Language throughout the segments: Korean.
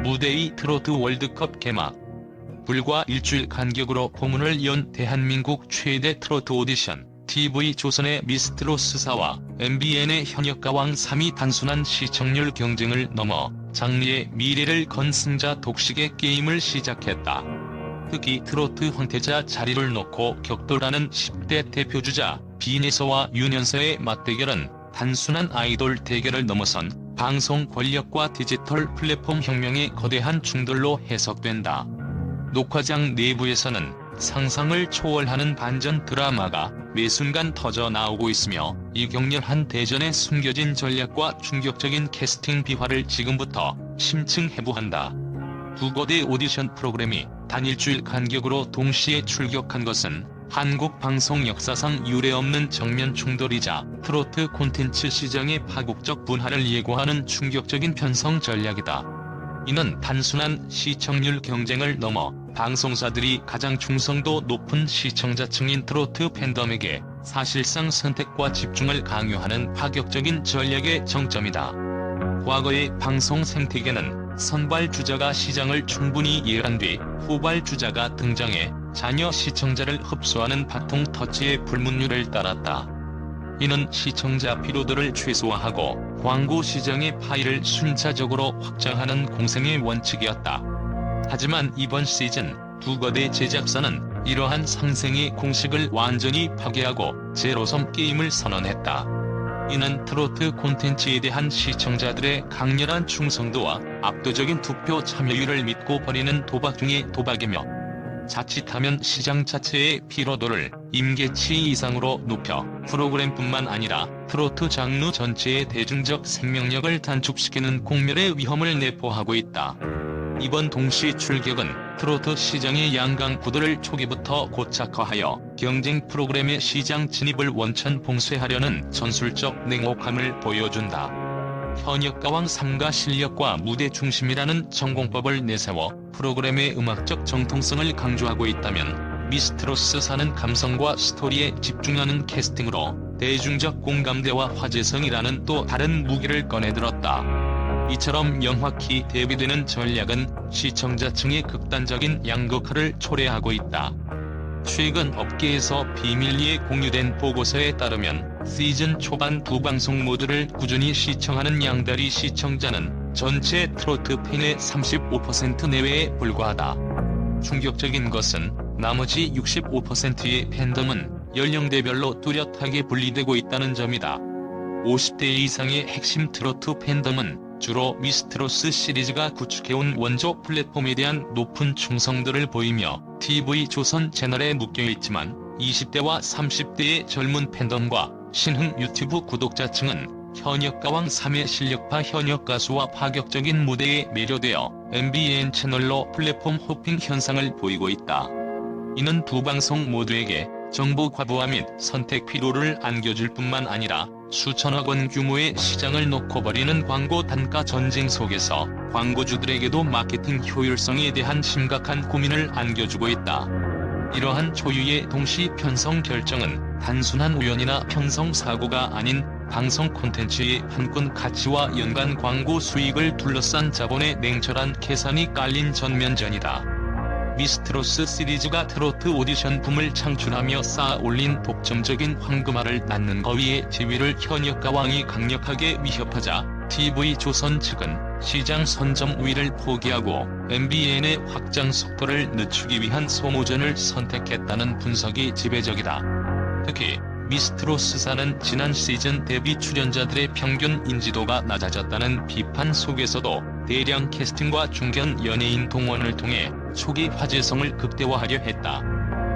무대의 트로트 월드컵 개막. 불과 일주일 간격으로 포문을 연 대한민국 최대 트로트 오디션, TV조선의 미스트롯스사와 MBN의 현역가왕 3위 단순한 시청률 경쟁을 넘어 장르의 미래를 건 승자 독식의 게임을 시작했다. 특히 트로트 황태자 자리를 놓고 격돌하는 10대 대표주자 빈에서와 윤현서의 맞대결은 단순한 아이돌 대결을 넘어선 방송 권력과 디지털 플랫폼 혁명의 거대한 충돌로 해석된다. 녹화장 내부에서는 상상을 초월하는 반전 드라마가 매 순간 터져 나오고 있으며 이 격렬한 대전에 숨겨진 전략과 충격적인 캐스팅 비화를 지금부터 심층해부한다. 두 거대 오디션 프로그램이 단 일주일 간격으로 동시에 출격한 것은 한국 방송 역사상 유례없는 정면 충돌이자 트로트 콘텐츠 시장의 파국적 분화를 예고하는 충격적인 편성 전략이다. 이는 단순한 시청률 경쟁을 넘어 방송사들이 가장 충성도 높은 시청자층인 트로트 팬덤에게 사실상 선택과 집중을 강요하는 파격적인 전략의 정점이다. 과거의 방송 생태계는 선발 주자가 시장을 충분히 이해한 뒤 후발 주자가 등장해 자녀 시청자를 흡수하는 바통 터치의 불문율을 따랐다. 이는 시청자 피로도를 최소화하고 광고 시장의 파이를 순차적으로 확장하는 공생의 원칙이었다. 하지만 이번 시즌 두 거대 제작사는 이러한 상생의 공식을 완전히 파괴하고 제로섬 게임을 선언했다. 이는 트로트 콘텐츠에 대한 시청자들의 강렬한 충성도와 압도적인 투표 참여율을 믿고 벌이는 도박 중의 도박이며 자칫하면 시장 자체의 피로도를 임계치 이상으로 높여 프로그램뿐만 아니라 트로트 장르 전체의 대중적 생명력을 단축시키는 공멸의 위험을 내포하고 있다. 이번 동시 출격은 트로트 시장의 양강구도를 초기부터 고착화하여 경쟁 프로그램의 시장 진입을 원천 봉쇄하려는 전술적 냉혹함을 보여준다. 현역가왕 3가 실력과 무대 중심이라는 전공법을 내세워 프로그램의 음악적 정통성을 강조하고 있다면 미스트롯스사는 감성과 스토리에 집중하는 캐스팅으로 대중적 공감대와 화제성이라는 또 다른 무기를 꺼내들었다. 이처럼 명확히 대비되는 전략은 시청자층의 극단적인 양극화를 초래하고 있다. 최근 업계에서 비밀리에 공유된 보고서에 따르면 시즌 초반 두 방송 모두를 꾸준히 시청하는 양다리 시청자는 전체 트로트 팬의 35% 내외에 불과하다. 충격적인 것은 나머지 65%의 팬덤은 연령대별로 뚜렷하게 분리되고 있다는 점이다. 50대 이상의 핵심 트로트 팬덤은 주로 미스트롯스 시리즈가 구축해온 원조 플랫폼에 대한 높은 충성도를 보이며 TV조선 채널에 묶여있지만 20대와 30대의 젊은 팬덤과 신흥 유튜브 구독자층은 현역가왕 3의 실력파 현역가수와 파격적인 무대에 매료되어 MBN 채널로 플랫폼 호핑 현상을 보이고 있다. 이는 두 방송 모두에게 정보 과부하 및 선택 피로를 안겨줄 뿐만 아니라 수천억 원 규모의 시장을 놓고 벌이는 광고 단가 전쟁 속에서 광고주들에게도 마케팅 효율성에 대한 심각한 고민을 안겨주고 있다. 이러한 초유의 동시 편성 결정은 단순한 우연이나 편성 사고가 아닌 방송 콘텐츠의 판권 가치와 연간 광고 수익을 둘러싼 자본의 냉철한 계산이 깔린 전면전이다. 미스트롯스 시리즈가 트로트 오디션 붐을 창출하며 쌓아올린 독점적인 황금알을 낳는 거위의 지위를 현역가왕이 강력하게 위협하자 TV조선 측은 시장 선점 우위를 포기하고 MBN의 확장 속도를 늦추기 위한 소모전을 선택했다는 분석이 지배적이다. 특히 미스트롯스사는 지난 시즌 데뷔 출연자들의 평균 인지도가 낮아졌다는 비판 속에서도 대량 캐스팅과 중견 연예인 동원을 통해 초기 화제성을 극대화하려 했다.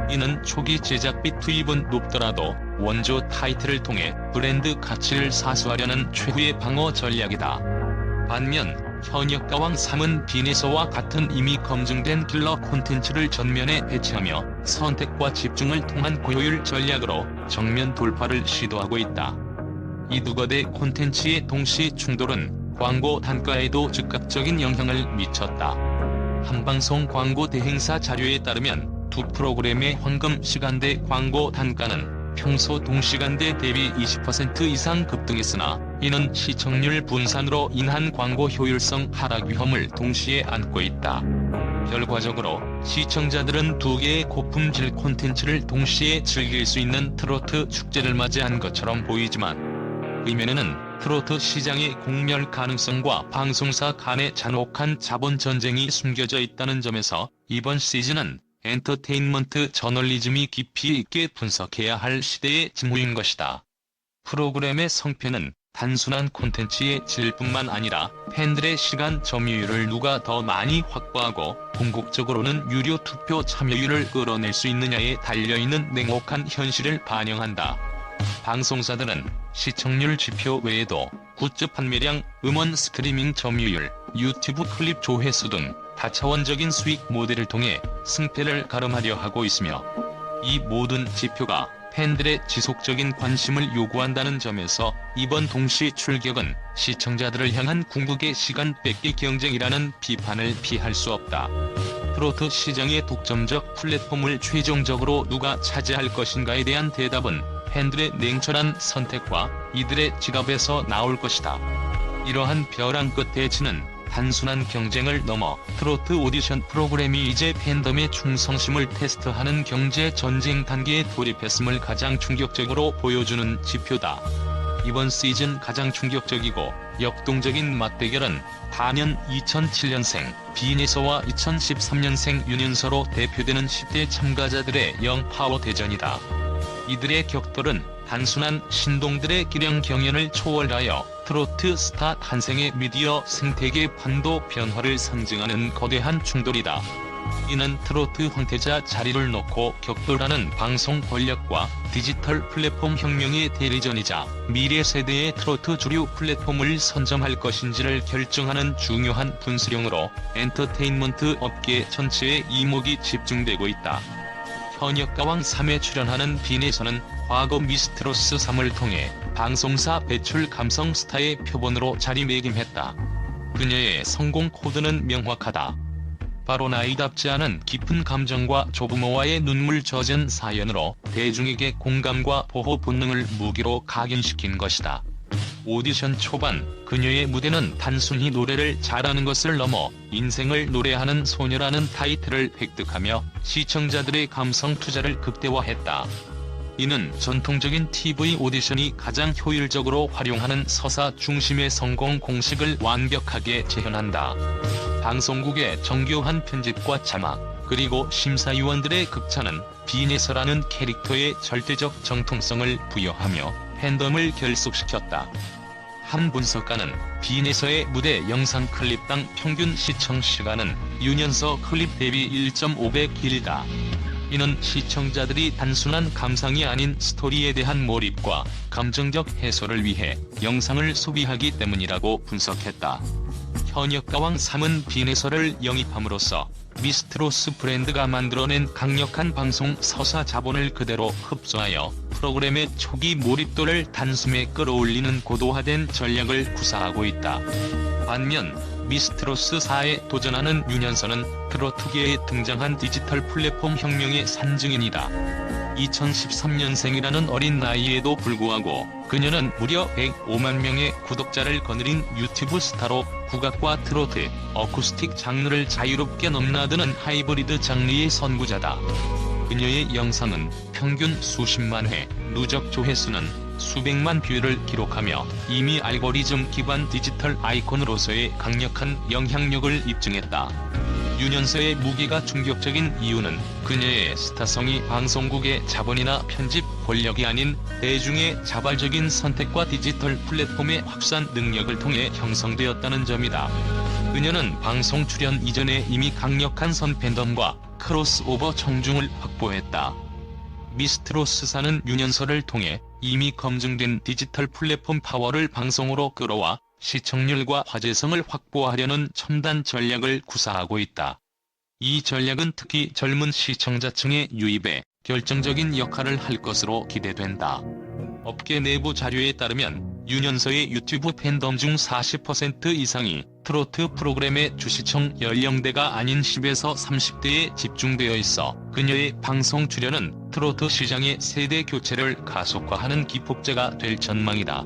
이는 초기 제작비 투입은 높더라도 원조 타이틀을 통해 브랜드 가치를 사수하려는 최후의 방어 전략이다. 반면 현역가왕 3은 빈에서와 같은 이미 검증된 킬러 콘텐츠를 전면에 배치하며 선택과 집중을 통한 고효율 전략으로 정면 돌파를 시도하고 있다. 이 두 거대 콘텐츠의 동시 충돌은 광고 단가에도 즉각적인 영향을 미쳤다. 한방송 광고 대행사 자료에 따르면 두 프로그램의 황금 시간대 광고 단가는 평소 동시간대 대비 20% 이상 급등했으나 이는 시청률 분산으로 인한 광고 효율성 하락 위험을 동시에 안고 있다. 결과적으로 시청자들은 두 개의 고품질 콘텐츠를 동시에 즐길 수 있는 트로트 축제를 맞이한 것처럼 보이지만 이면에는 트로트 시장의 공멸 가능성과 방송사 간의 잔혹한 자본 전쟁이 숨겨져 있다는 점에서 이번 시즌은 엔터테인먼트 저널리즘이 깊이 있게 분석해야 할 시대의 징후인 것이다. 프로그램의 성패는 단순한 콘텐츠의 질뿐만 아니라 팬들의 시간 점유율을 누가 더 많이 확보하고 궁극적으로는 유료 투표 참여율을 끌어낼 수 있느냐에 달려있는 냉혹한 현실을 반영한다. 방송사들은 시청률 지표 외에도 굿즈 판매량, 음원 스트리밍 점유율, 유튜브 클립 조회수 등 다차원적인 수익 모델을 통해 승패를 가름하려 하고 있으며 이 모든 지표가 팬들의 지속적인 관심을 요구한다는 점에서 이번 동시 출격은 시청자들을 향한 궁극의 시간 뺏기 경쟁이라는 비판을 피할 수 없다. 트로트 시장의 독점적 플랫폼을 최종적으로 누가 차지할 것인가에 대한 대답은 팬들의 냉철한 선택과 이들의 지갑에서 나올 것이다. 이러한 벼랑 끝 대치는 단순한 경쟁을 넘어 트로트 오디션 프로그램이 이제 팬덤의 충성심을 테스트하는 경제 전쟁 단계에 돌입했음을 가장 충격적으로 보여주는 지표다. 이번 시즌 가장 충격적이고 역동적인 맞대결은 단연 2007년생 비네서와 2013년생 윤현서로 대표되는 10대 참가자들의 영파워 대전이다. 이들의 격돌은 단순한 신동들의 기량 경연을 초월하여 트로트 스타 탄생의 미디어 생태계 판도 변화를 상징하는 거대한 충돌이다. 이는 트로트 황태자 자리를 놓고 격돌하는 방송 권력과 디지털 플랫폼 혁명의 대리전이자 미래 세대의 트로트 주류 플랫폼을 선점할 것인지를 결정하는 중요한 분수령으로 엔터테인먼트 업계 전체의 이목이 집중되고 있다. 현역가왕 3에 출연하는 비네서는 과거 미스트로스 3을 통해 방송사 배출 감성 스타의 표본으로 자리매김했다. 그녀의 성공 코드는 명확하다. 바로 나이답지 않은 깊은 감정과 조부모와의 눈물 젖은 사연으로 대중에게 공감과 보호 본능을 무기로 각인시킨 것이다. 오디션 초반 그녀의 무대는 단순히 노래를 잘하는 것을 넘어 인생을 노래하는 소녀라는 타이틀을 획득하며 시청자들의 감성 투자를 극대화했다. 이는 전통적인 TV 오디션이 가장 효율적으로 활용하는 서사 중심의 성공 공식을 완벽하게 재현한다. 방송국의 정교한 편집과 자막, 그리고 심사위원들의 극찬은 비네서라는 캐릭터의 절대적 정통성을 부여하며 팬덤을 결속시켰다. 한 분석가는 비네서의 무대 영상 클립당 평균 시청 시간은 윤현서 클립 대비 1.5배 길다. 이는 시청자들이 단순한 감상이 아닌 스토리에 대한 몰입과 감정적 해소를 위해 영상을 소비하기 때문이라고 분석했다. 현역가왕 3은 비네서를 영입함으로써 미스트로스 브랜드가 만들어낸 강력한 방송 서사 자본을 그대로 흡수하여 프로그램의 초기 몰입도를 단숨에 끌어올리는 고도화된 전략을 구사하고 있다. 반면 미스트로스 4에 도전하는 윤현서는 트로트계에 등장한 디지털 플랫폼 혁명의 산증인이다. 2013년생이라는 어린 나이에도 불구하고 그녀는 무려 105만 명의 구독자를 거느린 유튜브 스타로 국악과 트로트, 어쿠스틱 장르를 자유롭게 넘나드는 하이브리드 장르의 선구자다. 그녀의 영상은 평균 수십만 회, 누적 조회수는 수백만 뷰를 기록하며 이미 알고리즘 기반 디지털 아이콘으로서의 강력한 영향력을 입증했다. 윤현서의 무게가 충격적인 이유는 그녀의 스타성이 방송국의 자본이나 편집 권력이 아닌 대중의 자발적인 선택과 디지털 플랫폼의 확산 능력을 통해 형성되었다는 점이다. 그녀는 방송 출연 이전에 이미 강력한 선팬덤과 크로스오버 청중을 확보했다. 미스트로스사는 윤현서를 통해 이미 검증된 디지털 플랫폼 파워를 방송으로 끌어와 시청률과 화제성을 확보하려는 첨단 전략을 구사하고 있다. 이 전략은 특히 젊은 시청자층의 유입에 결정적인 역할을 할 것으로 기대된다. 업계 내부 자료에 따르면 윤현서의 유튜브 팬덤 중 40% 이상이 트로트 프로그램의 주시청 연령대가 아닌 10에서 30대에 집중되어 있어 그녀의 방송 출연은 트로트 시장의 세대 교체를 가속화하는 기폭제가 될 전망이다.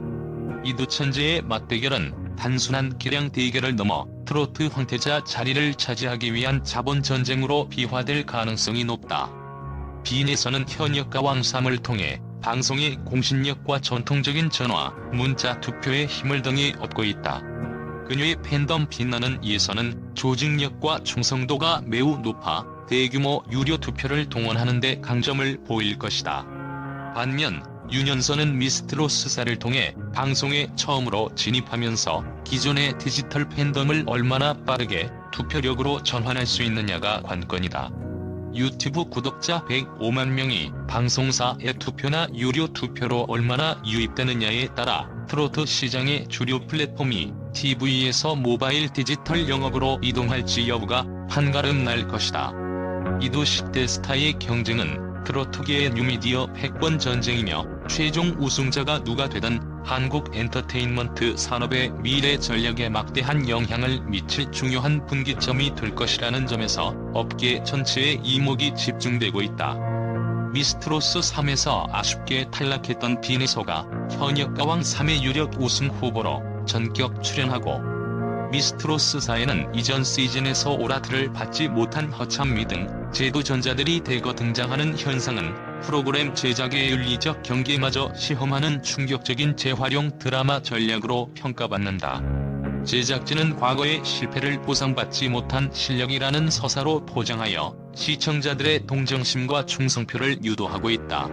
이 두 천재의 맞대결은 단순한 기량 대결을 넘어 트로트 황태자 자리를 차지하기 위한 자본 전쟁으로 비화될 가능성이 높다. 빈에서는 현역가 왕3을 통해 방송의 공신력과 전통적인 전화, 문자 투표의 힘을 등에 얻고 있다. 그녀의 팬덤 빛나는 예선은 조직력과 충성도가 매우 높아 대규모 유료 투표를 동원하는 데 강점을 보일 것이다. 반면 윤현선은 미스트롯스사를 통해 방송에 처음으로 진입하면서 기존의 디지털 팬덤을 얼마나 빠르게 투표력으로 전환할 수 있느냐가 관건이다. 유튜브 구독자 105만 명이 방송사의 투표나 유료 투표로 얼마나 유입되느냐에 따라 트로트 시장의 주류 플랫폼이 TV에서 모바일 디지털 영업으로 이동할지 여부가 판가름 날 것이다. 이 두 10대 스타의 경쟁은 트로트계의 뉴미디어 패권 전쟁이며 최종 우승자가 누가 되든 한국 엔터테인먼트 산업의 미래 전략에 막대한 영향을 미칠 중요한 분기점이 될 것이라는 점에서 업계 전체의 이목이 집중되고 있다. 미스트롯스 3에서 아쉽게 탈락했던 빈에서가 현역가왕 3의 유력 우승 후보로 전격 출연하고, 미스트롯스 4에는 이전 시즌에서 오라트를 받지 못한 허참미 등 제도전자들이 대거 등장하는 현상은 프로그램 제작의 윤리적 경계마저 시험하는 충격적인 재활용 드라마 전략으로 평가받는다. 제작진은 과거의 실패를 보상받지 못한 실력이라는 서사로 포장하여 시청자들의 동정심과 충성표를 유도하고 있다.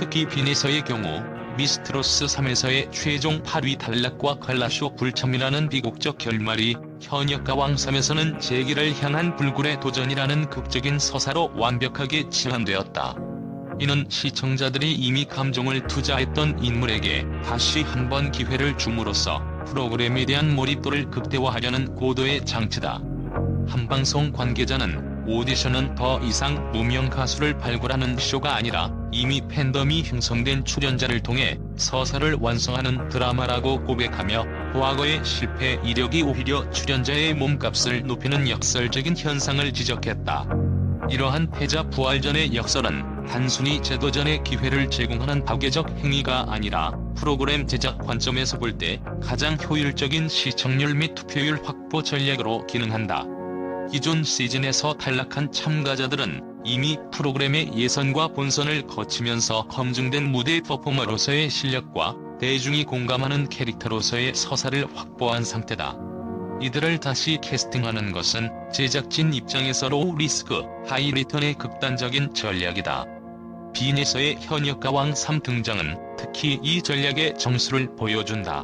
특히 빈에서의 경우 미스트롯스 3에서의 최종 8위 탈락과 갈라쇼 불참이라는 비극적 결말이 현역가왕 3에서는 재기를 향한 불굴의 도전이라는 극적인 서사로 완벽하게 치환되었다. 이는 시청자들이 이미 감정을 투자했던 인물에게 다시 한번 기회를 줌으로써 프로그램에 대한 몰입도를 극대화하려는 고도의 장치다. 한 방송 관계자는 오디션은 더 이상 무명 가수를 발굴하는 쇼가 아니라 이미 팬덤이 형성된 출연자를 통해 서사를 완성하는 드라마라고 고백하며, 과거의 실패 이력이 오히려 출연자의 몸값을 높이는 역설적인 현상을 지적했다. 이러한 패자 부활전의 역설은 단순히 제도전의 기회를 제공하는 파괴적 행위가 아니라 프로그램 제작 관점에서 볼 때 가장 효율적인 시청률 및 투표율 확보 전략으로 기능한다. 기존 시즌에서 탈락한 참가자들은 이미 프로그램의 예선과 본선을 거치면서 검증된 무대 퍼포머로서의 실력과 대중이 공감하는 캐릭터로서의 서사를 확보한 상태다. 이들을 다시 캐스팅하는 것은 제작진 입장에서 로우 리스크, 하이 리턴의 극단적인 전략이다. 빈에서의 현역가왕 3 등장은 특히 이 전략의 정수를 보여준다.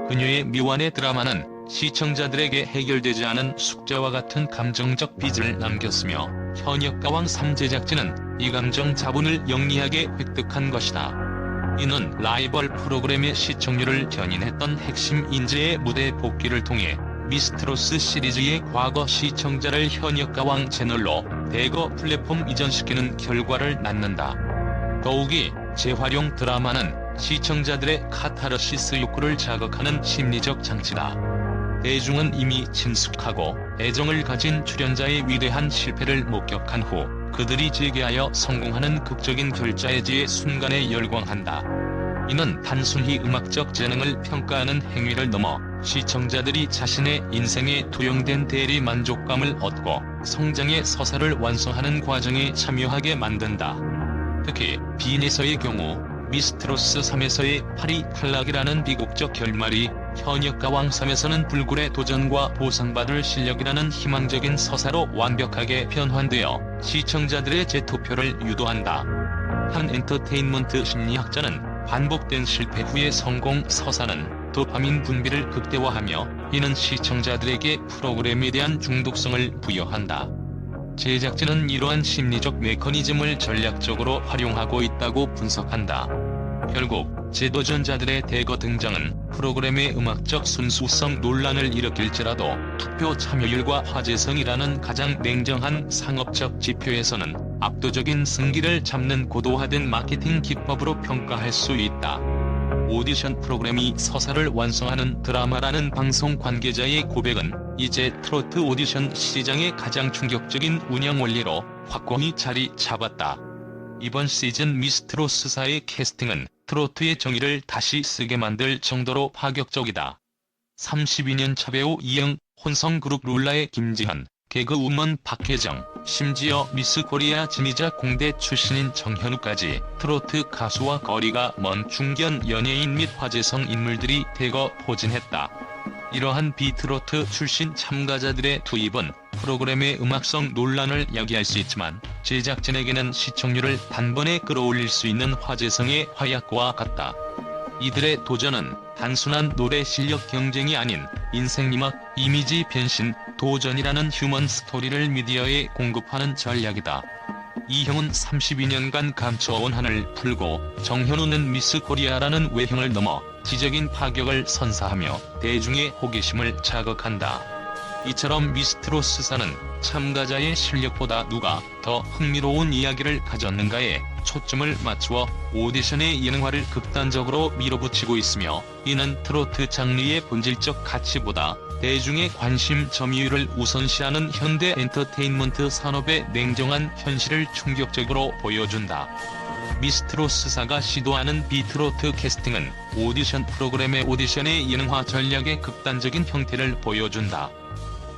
그녀의 미완의 드라마는 시청자들에게 해결되지 않은 숙제와 같은 감정적 빚을 남겼으며, 현역가왕 3 제작진은 이 감정 자본을 영리하게 획득한 것이다. 이는 라이벌 프로그램의 시청률을 견인했던 핵심 인재의 무대 복귀를 통해 미스트롯스 시리즈의 과거 시청자를 현역가왕 채널로 대거 플랫폼 이전시키는 결과를 낳는다. 더욱이 재활용 드라마는 시청자들의 카타르시스 욕구를 자극하는 심리적 장치다. 대중은 이미 친숙하고 애정을 가진 출연자의 위대한 실패를 목격한 후 그들이 재기하여 성공하는 극적인 결자해지의 순간에 열광한다. 이는 단순히 음악적 재능을 평가하는 행위를 넘어 시청자들이 자신의 인생에 투영된 대리 만족감을 얻고 성장의 서사를 완성하는 과정에 참여하게 만든다. 특히 빈에서의 경우 미스트롯스 3에서의 8위 탈락이라는 비극적 결말이 현역가왕 3에서는 불굴의 도전과 보상받을 실력이라는 희망적인 서사로 완벽하게 변환되어 시청자들의 재투표를 유도한다. 한 엔터테인먼트 심리학자는 반복된 실패 후의 성공 서사는 도파민 분비를 극대화하며, 이는 시청자들에게 프로그램에 대한 중독성을 부여한다. 제작진은 이러한 심리적 메커니즘을 전략적으로 활용하고 있다고 분석한다. 결국 제도전자들의 대거 등장은 프로그램의 음악적 순수성 논란을 일으킬지라도 투표 참여율과 화제성이라는 가장 냉정한 상업적 지표에서는 압도적인 승기를 잡는 고도화된 마케팅 기법으로 평가할 수 있다. 오디션 프로그램이 서사를 완성하는 드라마라는 방송 관계자의 고백은 이제 트로트 오디션 시장의 가장 충격적인 운영 원리로 확고히 자리 잡았다. 이번 시즌 미스트롯스사의 캐스팅은 트로트의 정의를 다시 쓰게 만들 정도로 파격적이다. 32년 차 배우 이영, 혼성그룹 룰라의 김지현, 개그우먼 박혜정, 심지어 미스 코리아 진이자 공대 출신인 정현우까지 트로트 가수와 거리가 먼 중견 연예인 및 화제성 인물들이 대거 포진했다. 이러한 비트로트 출신 참가자들의 투입은 프로그램의 음악성 논란을 야기할 수 있지만 제작진에게는 시청률을 단번에 끌어올릴 수 있는 화제성의 화약과 같다. 이들의 도전은 단순한 노래 실력 경쟁이 아닌 인생미막, 이미지 변신, 도전이라는 휴먼 스토리를 미디어에 공급하는 전략이다. 이형은 32년간 감춰온 한을 풀고 정현우는 미스 코리아라는 외형을 넘어 지적인 파격을 선사하며 대중의 호기심을 자극한다. 이처럼 미스트롯스사는 참가자의 실력보다 누가 더 흥미로운 이야기를 가졌는가에 초점을 맞추어 오디션의 예능화를 극단적으로 밀어붙이고 있으며, 이는 트로트 장르의 본질적 가치보다 대중의 관심 점유율을 우선시하는 현대 엔터테인먼트 산업의 냉정한 현실을 충격적으로 보여준다. 미스트롯스사가 시도하는 비트로트 캐스팅은 오디션 프로그램의 오디션의 예능화 전략의 극단적인 형태를 보여준다.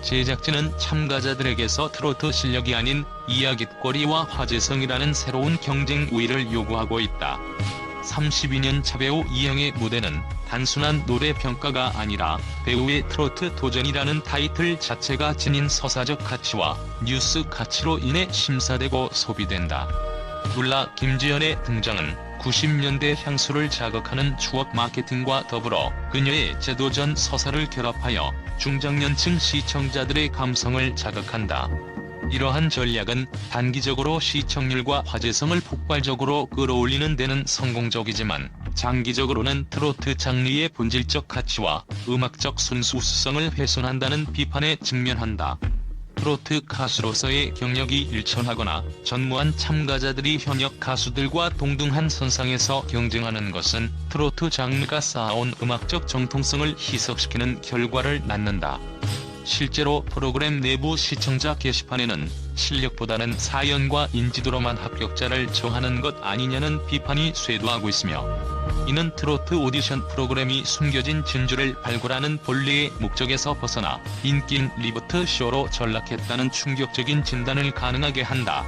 제작진은 참가자들에게서 트로트 실력이 아닌 이야깃거리와 화제성이라는 새로운 경쟁 우위를 요구하고 있다. 32년 차 배우 이영의 무대는 단순한 노래 평가가 아니라 배우의 트로트 도전이라는 타이틀 자체가 지닌 서사적 가치와 뉴스 가치로 인해 심사되고 소비된다. 룰라 김지현의 등장은 90년대 향수를 자극하는 추억 마케팅과 더불어 그녀의 재도전 서사를 결합하여 중장년층 시청자들의 감성을 자극한다. 이러한 전략은 단기적으로 시청률과 화제성을 폭발적으로 끌어올리는 데는 성공적이지만 장기적으로는 트로트 장르의 본질적 가치와 음악적 순수성을 훼손한다는 비판에 직면한다. 트로트 가수로서의 경력이 일천하거나 전무한 참가자들이 현역 가수들과 동등한 선상에서 경쟁하는 것은 트로트 장르가 쌓아온 음악적 정통성을 희석시키는 결과를 낳는다. 실제로 프로그램 내부 시청자 게시판에는 실력보다는 사연과 인지도로만 합격자를 정하는 것 아니냐는 비판이 쇄도하고 있으며, 이는 트로트 오디션 프로그램이 숨겨진 진주를 발굴하는 본래의 목적에서 벗어나 인기인 리부트 쇼로 전락했다는 충격적인 진단을 가능하게 한다.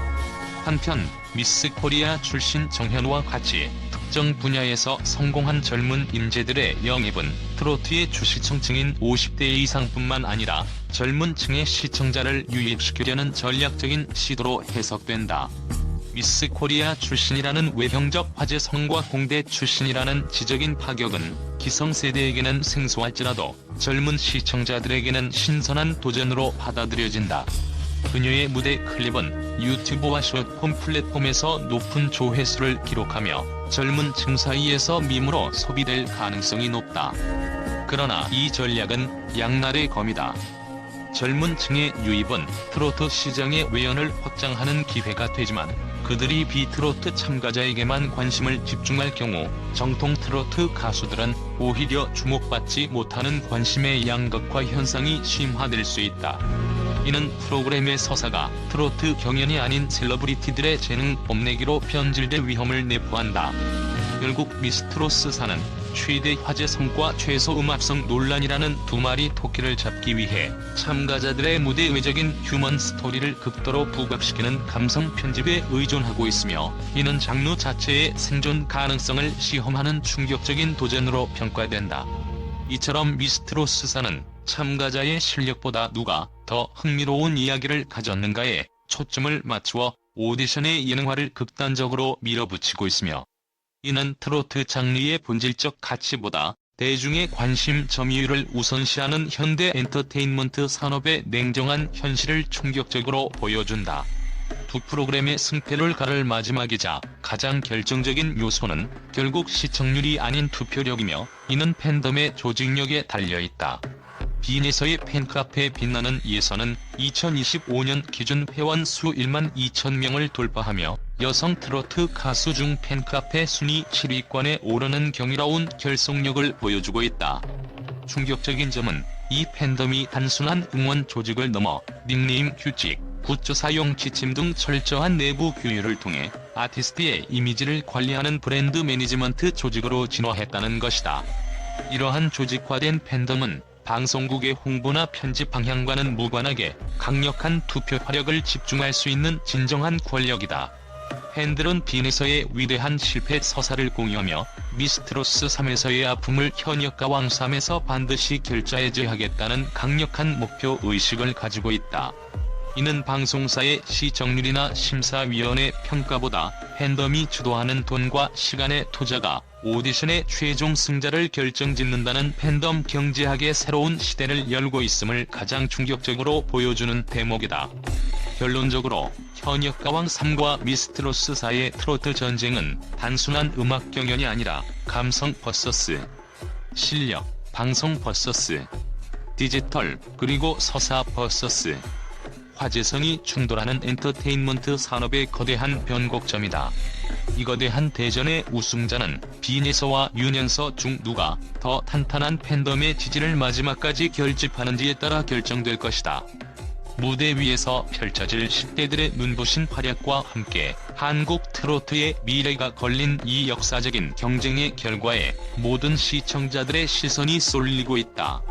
한편 미스 코리아 출신 정현우와 같이 특정 분야에서 성공한 젊은 인재들의 영입은 트로트의 주시청층인 50대 이상뿐만 아니라 젊은 층의 시청자를 유입시키려는 전략적인 시도로 해석된다. 미스 코리아 출신이라는 외형적 화제성과 공대 출신이라는 지적인 파격은 기성세대에게는 생소할지라도 젊은 시청자들에게는 신선한 도전으로 받아들여진다. 그녀의 무대 클립은 유튜브와 숏폼 플랫폼에서 높은 조회수를 기록하며 젊은 층 사이에서 밈으로 소비될 가능성이 높다. 그러나 이 전략은 양날의 검이다. 젊은 층의 유입은 트로트 시장의 외연을 확장하는 기회가 되지만 그들이 비트로트 참가자에게만 관심을 집중할 경우 정통 트로트 가수들은 오히려 주목받지 못하는 관심의 양극화 현상이 심화될 수 있다. 이는 프로그램의 서사가 트로트 경연이 아닌 셀러브리티들의 재능 뽐내기로 변질될 위험을 내포한다. 결국 미스트롯스사는 최대 화제성과 최소 음악성 논란이라는 두 마리 토끼를 잡기 위해 참가자들의 무대 외적인 휴먼 스토리를 극도로 부각시키는 감성 편집에 의존하고 있으며, 이는 장르 자체의 생존 가능성을 시험하는 충격적인 도전으로 평가된다. 이처럼 미스트롯스사는 참가자의 실력보다 누가 더 흥미로운 이야기를 가졌는가에 초점을 맞추어 오디션의 예능화를 극단적으로 밀어붙이고 있으며, 이는 트로트 장르의 본질적 가치보다 대중의 관심 점유율을 우선시하는 현대 엔터테인먼트 산업의 냉정한 현실을 충격적으로 보여준다. 두 프로그램의 승패를 가를 마지막이자 가장 결정적인 요소는 결국 시청률이 아닌 투표력이며, 이는 팬덤의 조직력에 달려있다. 빈에서의 팬카페 빛나는 예선은 2025년 기준 회원 수 1만 2천 명을 돌파하며 여성 트로트 가수 중 팬카페 순위 7위권에 오르는 경이로운 결속력을 보여주고 있다. 충격적인 점은 이 팬덤이 단순한 응원 조직을 넘어 닉네임 규칙, 굿즈 사용 지침 등 철저한 내부 규율을 통해 아티스트의 이미지를 관리하는 브랜드 매니지먼트 조직으로 진화했다는 것이다. 이러한 조직화된 팬덤은 방송국의 홍보나 편집 방향과는 무관하게 강력한 투표 화력을 집중할 수 있는 진정한 권력이다. 팬들은 빈에서의 위대한 실패 서사를 공유하며 미스트로스 3에서의 아픔을 현역가왕 3에서 반드시 결자해줘야 하겠다는 강력한 목표 의식을 가지고 있다. 이는 방송사의 시청률이나 심사위원회 평가보다 팬덤이 주도하는 돈과 시간의 투자가 오디션의 최종 승자를 결정짓는다는 팬덤 경제학의 새로운 시대를 열고 있음을 가장 충격적으로 보여주는 대목이다. 결론적으로 현역가왕 3과 미스트로스 4의 트로트 전쟁은 단순한 음악 경연이 아니라 감성 vs 실력, 방송 vs 디지털, 그리고 서사 vs 화제성이 충돌하는 엔터테인먼트 산업의 거대한 변곡점이다. 이 거대한 대전의 우승자는 빈에서와 윤현서 중 누가 더 탄탄한 팬덤의 지지를 마지막까지 결집하는지에 따라 결정될 것이다. 무대 위에서 펼쳐질 10대들의 눈부신 활약과 함께 한국 트로트의 미래가 걸린 이 역사적인 경쟁의 결과에 모든 시청자들의 시선이 쏠리고 있다.